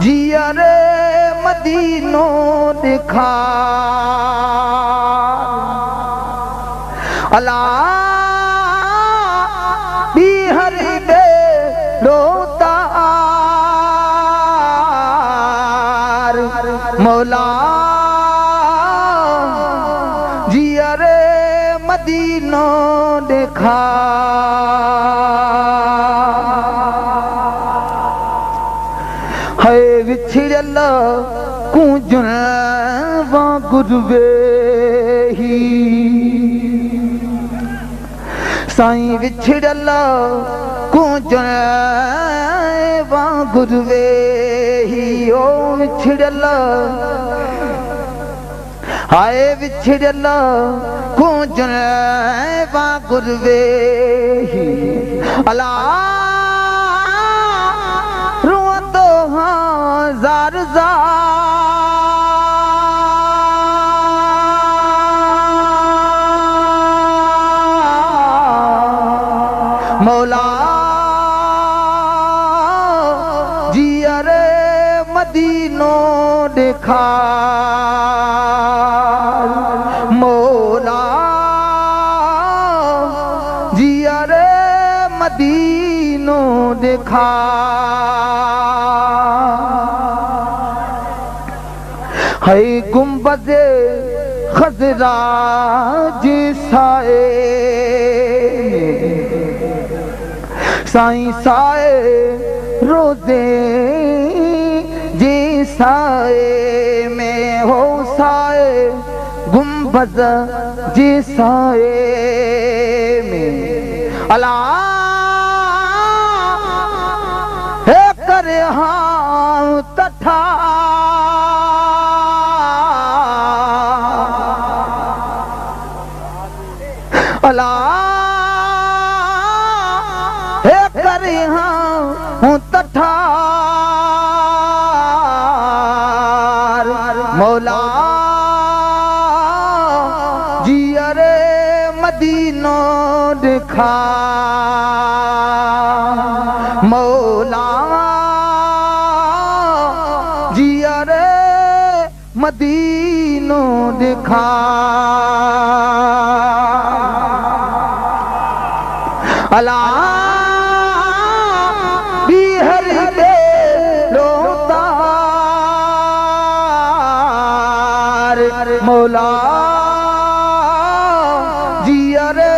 जिया रे मदीनो दिखार अला बीहर दे रोतार मौला जिया रे मदीनो दिखार है विछड़ल कूंजण वांगुर वेही साईं विछड़ल कूंजण वांगुर वेही ओ विछड़ल हाय विछड़ल कूंजण वांगुर वेही अला रोंदो हाँ ज़ार मौला जिया रे मदीनो दिखार मौला जिया रे मदीनो दिखार है गुंबज़े खज़रा जे साए साईं साए रोज़े जे साए में हो साए गुंबज़ जे साए में अला हे करे हाँ तठा अला हे करे हाँ तठार मौला जिया रे मदीनो दिखार मौला जिया रे मदीनो दिखार अला बीहर दे रोतार मौला जिया रे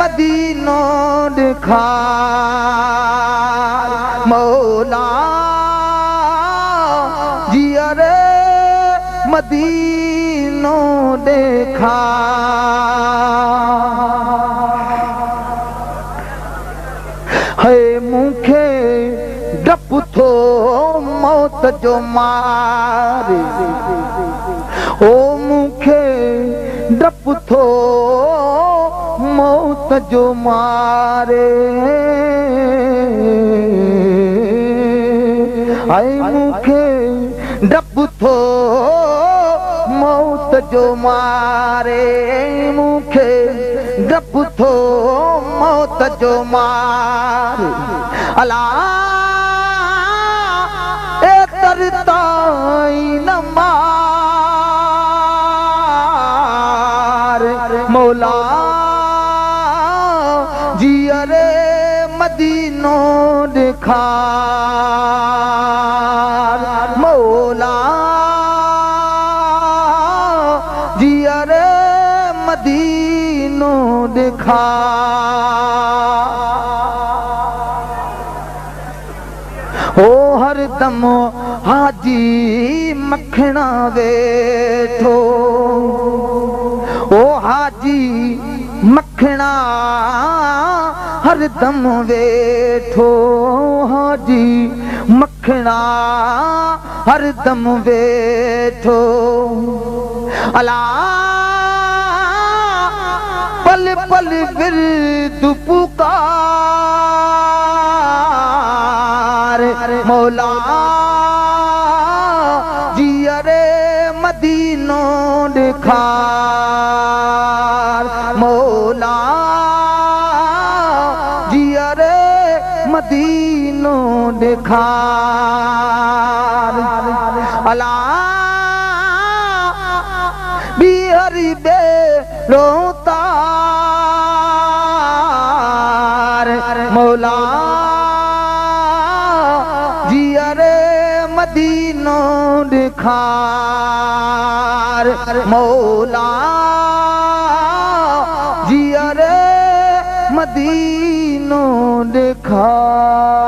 मदीनो दिखार मौला जिया रे मदीनो दिखार है मूंखे डपु थो मौत जो मारे ओ मूंखे डपु थो मौत जो मारे ऐं मूंखे डपु थो मौत जो मारे मूंखे डपु थो मौत जो मारे अला तरताई न मार मौला जिया रे मदीनो दिखार मौला जिया रे मदीनो दिखार ओ हरदम हाजी मखना वेठो ओ हाजी मखना हरदम वेठो हाजी मखना हरदम वेठो अला पल पल बिरद पुकार मौला जिया रे मदीनो दिखार मौला जिया रे मदीनो दिखार अला बिहरी बे रोतार मौला जियरे मदीनो दिखार मौला जियरे मदीनो दिखार